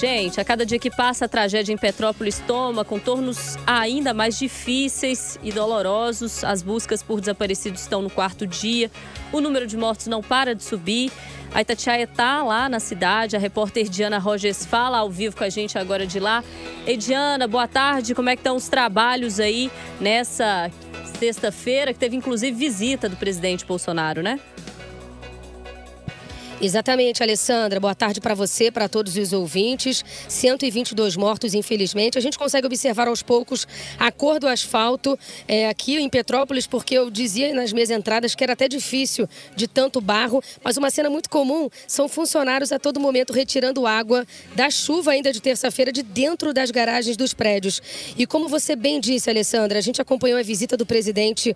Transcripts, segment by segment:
Gente, a cada dia que passa, a tragédia em Petrópolis toma contornos ainda mais difíceis e dolorosos. As buscas por desaparecidos estão no 4º dia. O número de mortos não para de subir. A Itatiaia está lá na cidade. A repórter Diana Rogers fala ao vivo com a gente agora de lá. Ei, Diana, boa tarde. Como é que estão os trabalhos aí nessa sexta-feira, que teve inclusive visita do presidente Bolsonaro, né? Exatamente, Alessandra. Boa tarde para você, para todos os ouvintes. 122 mortos, infelizmente. A gente consegue observar aos poucos a cor do asfalto aqui em Petrópolis, porque eu dizia nas minhas entradas que era até difícil de tanto barro, mas uma cena muito comum são funcionários a todo momento retirando água da chuva ainda de terça-feira de dentro das garagens dos prédios. E como você bem disse, Alessandra, a gente acompanhou a visita do presidente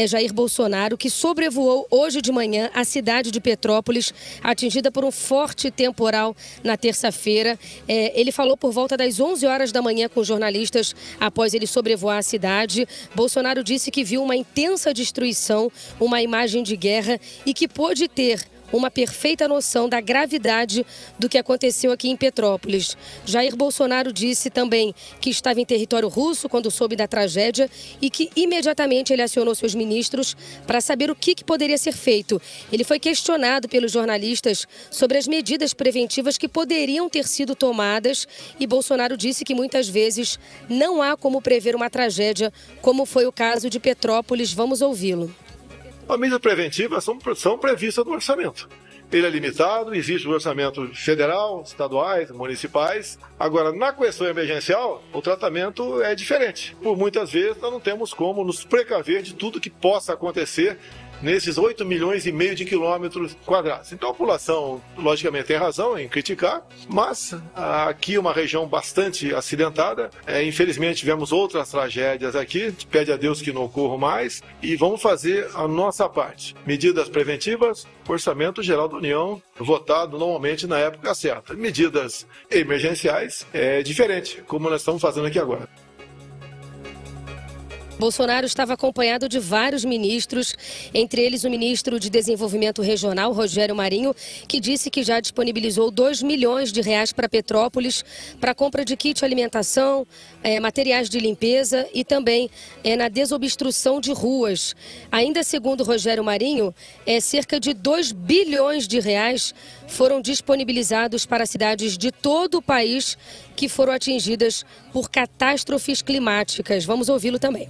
Jair Bolsonaro, que sobrevoou hoje de manhã a cidade de Petrópolis, atingida por um forte temporal na terça-feira. Ele falou por volta das 11 horas da manhã com jornalistas após ele sobrevoar a cidade. Bolsonaro disse que viu uma intensa destruição, uma imagem de guerra e que pôde ter uma perfeita noção da gravidade do que aconteceu aqui em Petrópolis. Jair Bolsonaro disse também que estava em território russo quando soube da tragédia e que imediatamente ele acionou seus ministros para saber o que poderia ser feito. Ele foi questionado pelos jornalistas sobre as medidas preventivas que poderiam ter sido tomadas e Bolsonaro disse que muitas vezes não há como prever uma tragédia, como foi o caso de Petrópolis. Vamos ouvi-lo. As medidas preventivas são previstas no orçamento. Ele é limitado, existe o orçamento federal, estaduais, municipais. Agora, na questão emergencial, o tratamento é diferente. Por muitas vezes, nós não temos como nos precaver de tudo que possa acontecer nesses 8,5 milhões de quilômetros quadrados. Então a população, logicamente, tem razão em criticar, mas aqui é uma região bastante acidentada. Infelizmente tivemos outras tragédias aqui, a gente pede a Deus que não ocorram mais e vamos fazer a nossa parte. Medidas preventivas, Orçamento Geral da União, votado normalmente na época certa. Medidas emergenciais é diferente, como nós estamos fazendo aqui agora. Bolsonaro estava acompanhado de vários ministros, entre eles o ministro de Desenvolvimento Regional, Rogério Marinho, que disse que já disponibilizou R$2 milhões para Petrópolis, para compra de kit alimentação, materiais de limpeza e também na desobstrução de ruas. Ainda segundo Rogério Marinho, cerca de R$2 bilhões foram disponibilizados para cidades de todo o país que foram atingidas por catástrofes climáticas. Vamos ouvi-lo também.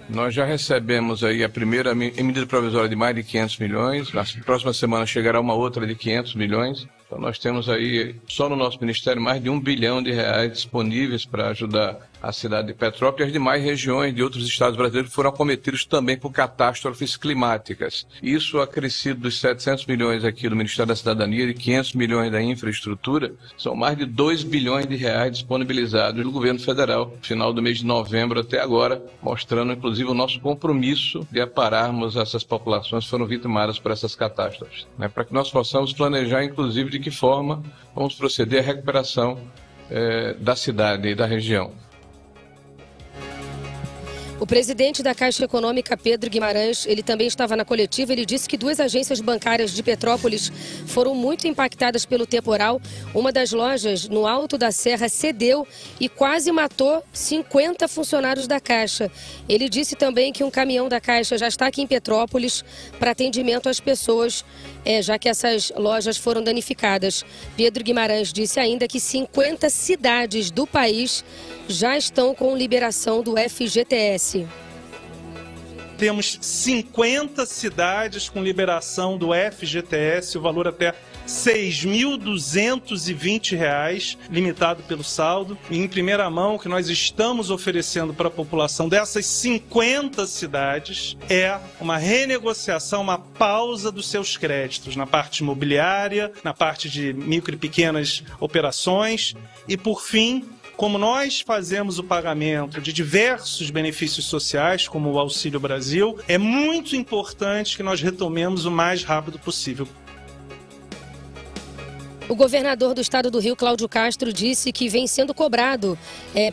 Nós já recebemos aí a primeira medida provisória de mais de 500 milhões. Na próxima semana chegará uma outra de 500 milhões. Então nós temos aí, só no nosso ministério, mais de R$1 bilhão disponíveis para ajudar a cidade de Petrópolis e as demais regiões de outros estados brasileiros que foram acometidos também por catástrofes climáticas. Isso acrescido dos 700 milhões aqui do Ministério da Cidadania e 500 milhões da infraestrutura, são mais de R$2 bilhões disponibilizados no governo federal, no final do mês de novembro até agora, mostrando inclusive o nosso compromisso de apararmos essas populações que foram vitimadas por essas catástrofes, para que nós possamos planejar inclusive de que forma vamos proceder à recuperação da cidade e da região. O presidente da Caixa Econômica, Pedro Guimarães, ele também estava na coletiva. Ele disse que 2 agências bancárias de Petrópolis foram muito impactadas pelo temporal. Uma das lojas, no Alto da Serra, cedeu e quase matou 50 funcionários da Caixa. Ele disse também que um caminhão da Caixa já está aqui em Petrópolis para atendimento às pessoas, já que essas lojas foram danificadas. Pedro Guimarães disse ainda que 50 cidades do país já estão com liberação do FGTS. Temos 50 cidades com liberação do FGTS, o valor até R$ 6.220, limitado pelo saldo. E em primeira mão, o que nós estamos oferecendo para a população dessas 50 cidades é uma renegociação, uma pausa dos seus créditos na parte imobiliária, na parte de micro e pequenas operações e, por fim, como nós fazemos o pagamento de diversos benefícios sociais, como o Auxílio Brasil, é muito importante que nós retomemos o mais rápido possível. O governador do estado do Rio, Cláudio Castro, disse que vem sendo cobrado,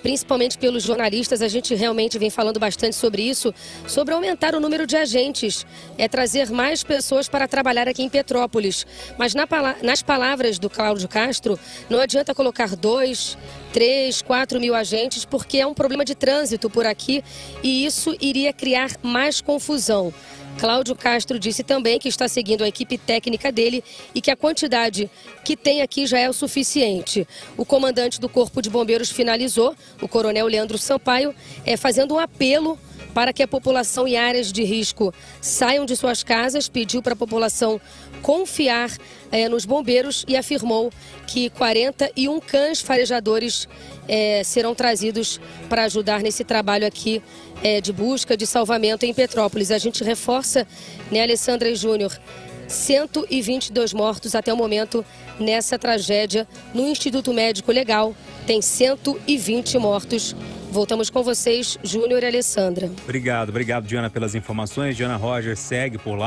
principalmente pelos jornalistas, a gente realmente vem falando bastante sobre isso, sobre aumentar o número de agentes, trazer mais pessoas para trabalhar aqui em Petrópolis. Mas nas palavras do Cláudio Castro, não adianta colocar 2, 3, 4 mil agentes, porque é um problema de trânsito por aqui e isso iria criar mais confusão. Cláudio Castro disse também que está seguindo a equipe técnica dele e que a quantidade que tem aqui já é o suficiente. O comandante do Corpo de Bombeiros finalizou, o coronel Leandro Sampaio, fazendo um apelo para que a população em áreas de risco saiam de suas casas, pediu para a população confiar nos bombeiros e afirmou que 41 cães farejadores serão trazidos para ajudar nesse trabalho aqui de busca, de salvamento em Petrópolis. A gente reforça, né, Alessandra e Júnior, 122 mortos até o momento nessa tragédia. No Instituto Médico Legal tem 120 mortos. Voltamos com vocês, Júnior e Alessandra. Obrigado, Diana, pelas informações. Diana Rogers segue por lá.